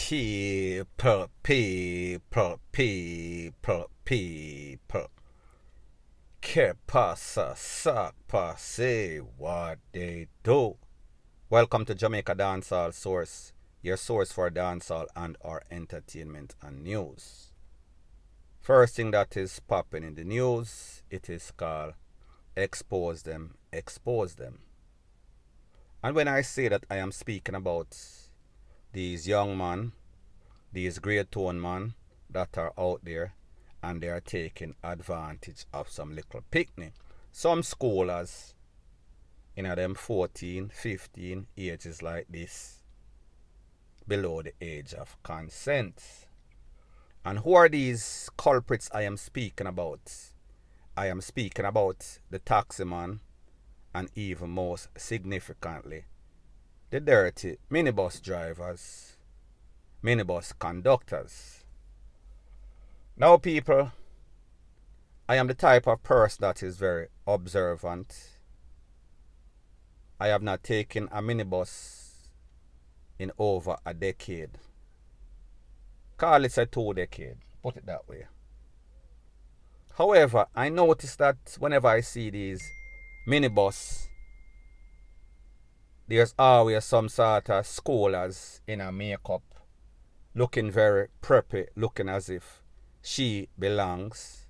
People. Que pasa, sac passe, what they do. Welcome to Jamaica Dancehall Source, your source for dancehall and our entertainment and news. First thing that is popping in the news, it is called Expose Them, Expose Them. And when I say that, I am speaking about these young men, these great tone men that are out there and they are taking advantage of some little picnic. Some scholars in them 14, 15 ages like this, below the age of consent. And who are these culprits I am speaking about? I am speaking about the taximan and even most significantly, the dirty minibus drivers, minibus conductors. Now people, I am the type of person that is very observant. I have not taken a minibus in over a decade. Call it a 2 decade, put it that way. However, I notice that whenever I see these minibus, there's always some sort of scholars in a makeup, looking very preppy, looking as if she belongs.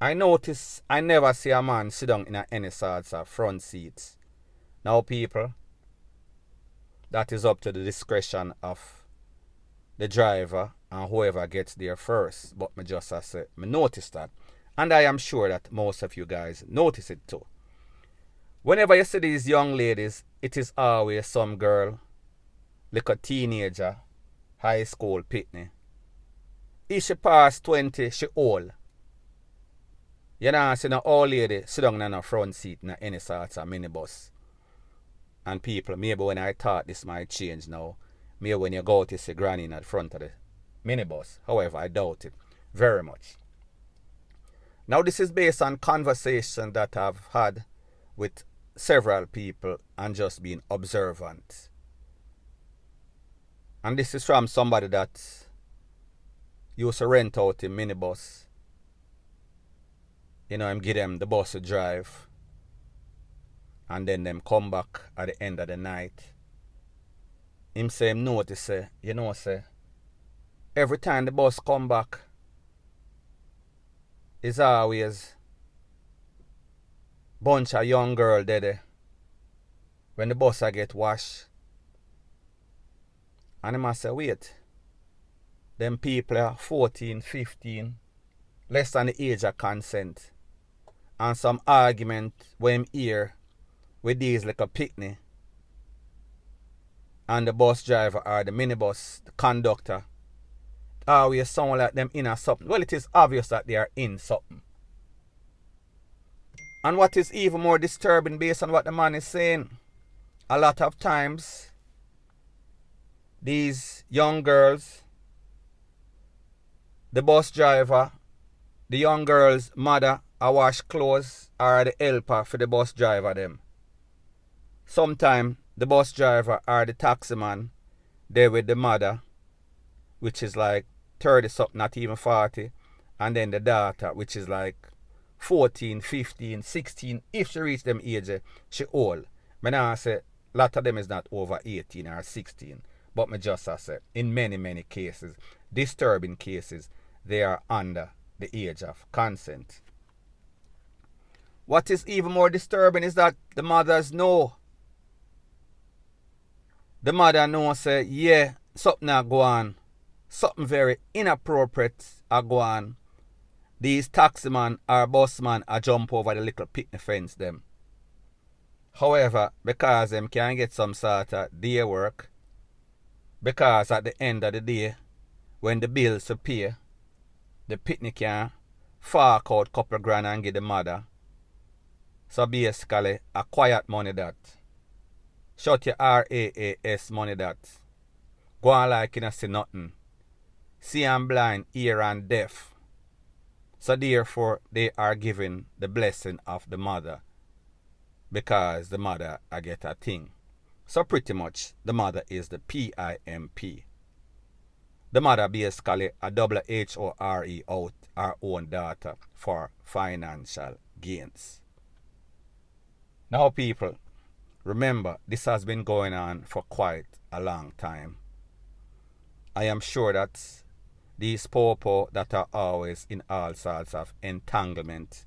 I notice I never see a man sit down in any sorts of front seats. Now people, that is up to the discretion of the driver and whoever gets there first. But me just as say, me notice that. And I am sure that most of you guys notice it too. Whenever you see these young ladies, it is always some girl, like a teenager, high school pitney. If she past 20, she old. You know, see no old lady sit down in a front seat in any sort of minibus. And people, maybe when I thought this might change now, maybe when you go out you see granny in the front of the minibus. However, I doubt it very much. Now this is based on conversation that I've had with several people and just being observant. And this is from somebody that used to rent out a minibus. You know, him give them the bus to drive. And then them come back at the end of the night. Him say him notice say, you know, say, every time the bus come back, it's always bunch of young girl there when the bus I get washed. And him say, wait, them people are 14, 15, less than the age of consent. And some argument when him hear with these like a picnic and the bus driver or the minibus, the conductor, always sound like them in a something. Well, it is obvious that they are in something. And what is even more disturbing based on what the man is saying, a lot of times, these young girls, the bus driver, the young girl's mother, a wash clothes or the helper for the bus driver them. Sometimes the bus driver or the taximan, they with the mother, which is like 30 something, not even 40, and then the daughter, which is like 14, 15, 16, if she reach them age, she old. Me now say, a lot of them is not over 18 or 16, but me just say, in many, many cases, disturbing cases, they are under the age of consent. What is even more disturbing is that the mothers know. The mother knows, say, yeah, something a go on. Something very inappropriate a go on. These taximan or busman a jump over the little picnic fence them. However, because them can get some sort of day work, because at the end of the day, when the bills to pay, the picnic can fork out couple grand and give the mother. So basically, a quiet money that. Shut your RAAS money that. Go on like you don't see nothing. See and blind, ear and deaf. So therefore, they are giving the blessing of the mother. Because the mother I get a thing. So pretty much the mother is the PIMP. The mother basically a WHORE out her own daughter for financial gains. Now people, remember this has been going on for quite a long time. I am sure that these popo that are always in all sorts of entanglement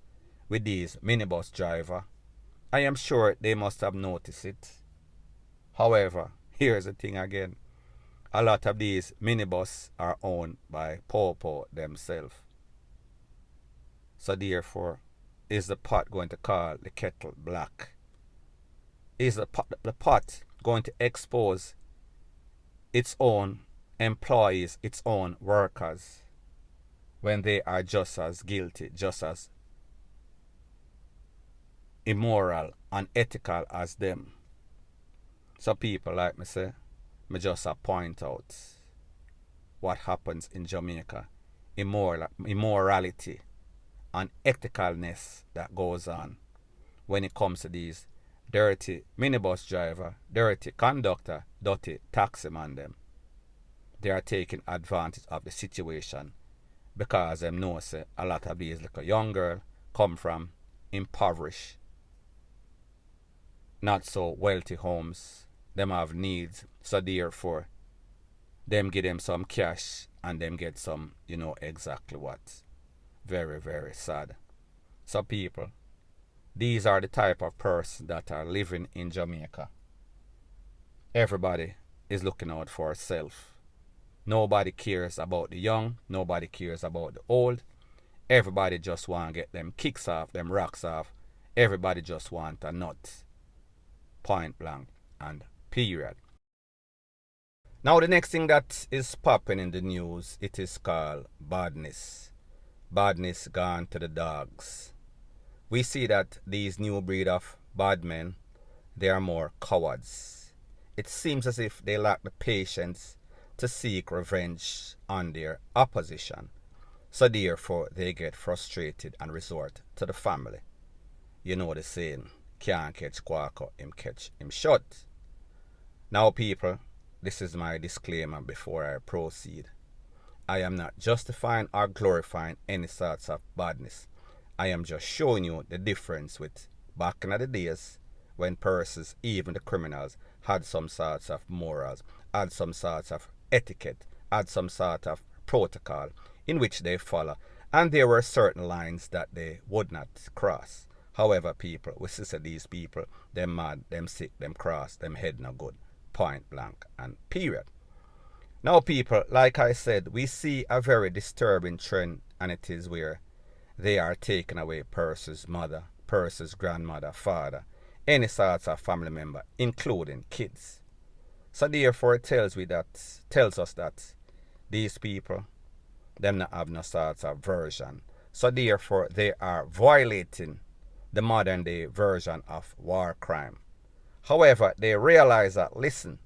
with these minibus driver, I am sure they must have noticed it. However, here's the thing again. A lot of these minibus are owned by popo themselves. So therefore, is the pot going to call the kettle black? Is the pot going to expose its own employees, its own workers, when they are just as guilty, just as immoral, unethical as them? So people like me say, me just point out what happens in Jamaica, immorality, unethicalness that goes on when it comes to these dirty minibus driver, dirty conductor, dirty taximan them. They are taking advantage of the situation because them know say a lot of these little young girls come from impoverished, not so wealthy homes. Them have needs, so therefore them give them some cash and them get some, you know exactly what. Very, very sad. So people, these are the type of persons that are living in Jamaica. Everybody is looking out for self. Nobody cares about the young, nobody cares about the old. Everybody just want to get them kicks off, them rocks off. Everybody just want a nut. Point blank and period. Now the next thing that is popping in the news, it is called badness. Badness gone to the dogs. We see that these new breed of bad men, they are more cowards. It seems as if they lack the patience to seek revenge on their opposition. So therefore they get frustrated and resort to the family. You know the saying, can't catch quacker, him catch him shut. Now people, this is my disclaimer before I proceed. I am not justifying or glorifying any sorts of badness. I am just showing you the difference with back in the days when persons, even the criminals, had some sorts of morals, had some sorts of etiquette, had some sort of protocol in which they follow, and there were certain lines that they would not cross. However, people, we see these people, them mad, them sick, them cross, them head no good. Point blank and period. Now people, like I said, we see a very disturbing trend, and it is where they are taking away persons' mother, persons' grandmother, father, any sorts of family member, including kids. So therefore it tells us that these people, them not have no sorts of version. So therefore they are violating the modern day version of war crime. However, they realize that, listen,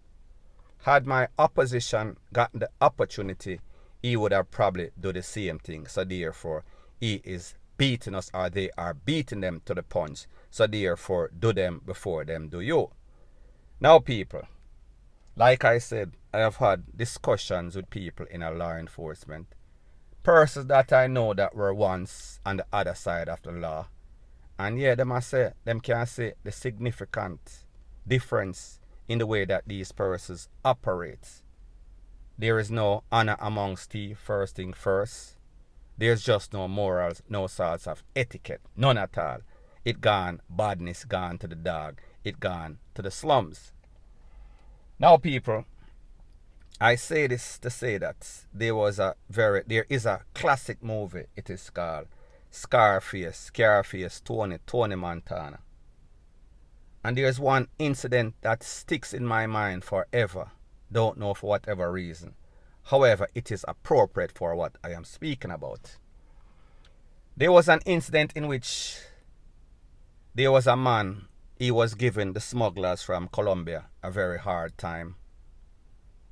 had my opposition gotten the opportunity, he would have probably do the same thing. So therefore, he is beating us, or they are beating them to the punch. So therefore, do them before them do you. Now people, like I said, I have had discussions with people in a law enforcement. Persons that I know that were once on the other side of the law. And yeah, them can say the significant difference in the way that these persons operate. There is no honor amongst thieves, first thing first. There's just no morals, no sorts of etiquette, none at all. It gone, badness gone to the dog, it gone to the slums. Now people, I say this to say that there is a classic movie, it is called Scarface, Tony Montana. And there's one incident that sticks in my mind forever. Don't know for whatever reason. However, it is appropriate for what I am speaking about. There was an incident in which there was a man, he was giving the smugglers from Colombia a very hard time.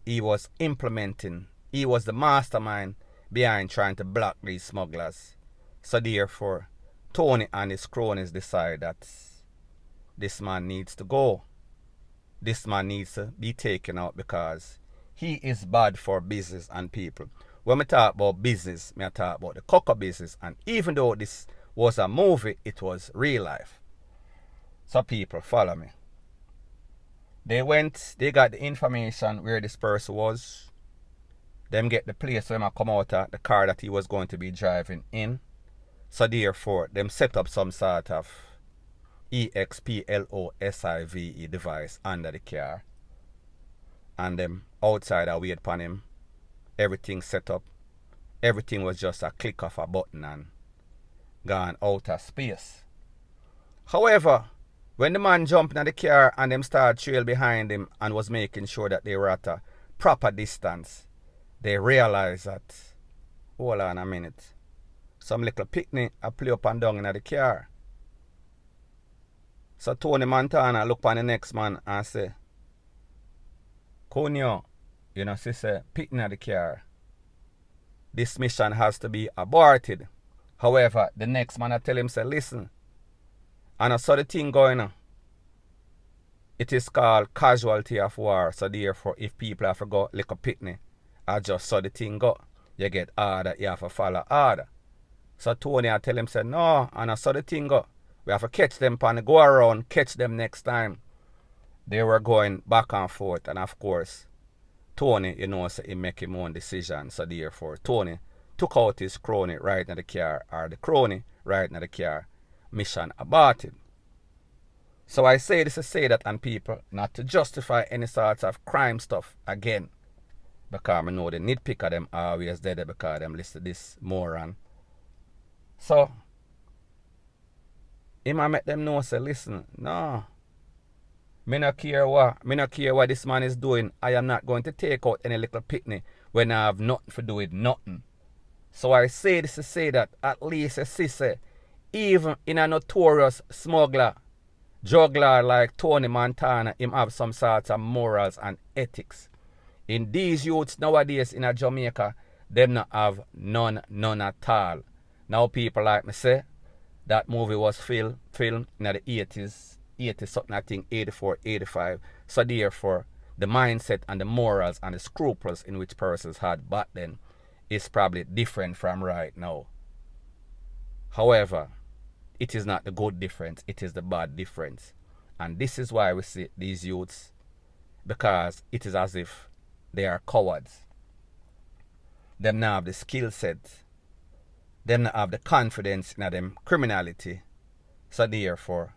He was the mastermind behind trying to block these smugglers. So therefore, Tony and his cronies decide that this man needs to go. this man needs to be taken out because he is bad for business and people. When we talk about business, I talk about the cocoa business, and even though this was a movie, it was real life. So people, follow me. They got the information where this person was. Them get the place where I come out of the car that he was going to be driving in. So therefore, them set up some sort of EXPLOSIVE device under the car. And them outside I wait upon him. Everything set up. Everything was just a click of a button and gone out of space. However, when the man jumped in the car and them started trail behind him and was making sure that they were at a proper distance, they realized that, hold on a minute, some little picnic I play up and down in the car. So Tony Montana look on the next man and say, Cunyo, you know, she say, picnic in the car. This mission has to be aborted. However, the next man I tell him, say, listen, and I saw the thing going on. It is called casualty of war. So therefore, if people have to go like a picnic, I just saw the thing go. You get order, you have to follow order. So Tony, I tell him, say, no, and I saw the thing go. We have to catch them and go around, catch them next time. They were going back and forth, and of course, Tony, you know, so he make his own decision. So therefore, Tony took out his crony right in the car, or the crony right in the car. Mission aborted. So I say this to say that, and people, not to justify any sorts of crime stuff again. Because I know the nitpicker them always dead because them listen to this moron. So, he might make them know, say, listen, no. Me not care what this man is doing. I am not going to take out any little picnic when I have nothing to do with nothing. So I say this to say that at least a sister, even in a notorious smuggler, juggler like Tony Montana, him have some sorts of morals and ethics. In these youths nowadays in a Jamaica, them not have none at all. Now people like me say, that movie was filmed in the 80s something, I think 84, 85. So therefore, the mindset and the morals and the scruples in which persons had back then is probably different from right now. However, it is not the good difference, it is the bad difference. And this is why we see these youths, because it is as if they are cowards. Them not have the skill set. Them not have the confidence in them criminality. So therefore,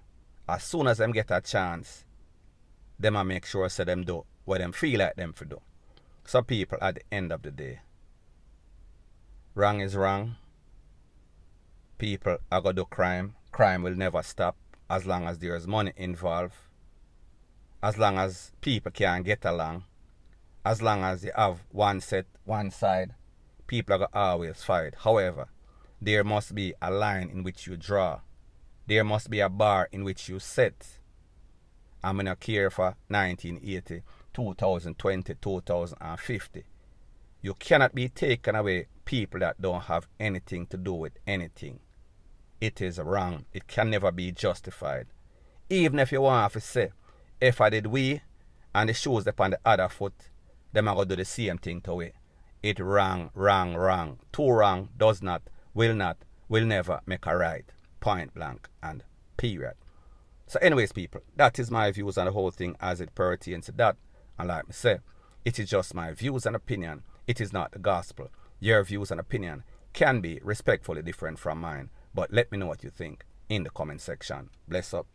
as soon as them get a chance, them a make sure so them do what them feel like them to do. So people, at the end of the day, wrong is wrong. People are going to do crime. Crime will never stop as long as there is money involved. As long as people can get along. As long as you have one side, people are going to always fight. However, there must be a line in which you draw. There must be a bar in which you set. I'm going to care for 1980, 2020, 2050. You cannot be taking away people that don't have anything to do with anything. It is wrong. It can never be justified. Even if you want to say, if I did we and the shoes upon the other foot, them are going to do the same thing to it. It wrong. Too wrong does not, will never make a right. Point blank and period. So anyways, people, that is my views on the whole thing as it pertains to that. And like I say, it is just my views and opinion. It is not the gospel. Your views and opinion can be respectfully different from mine. But let me know what you think in the comment section. Bless up.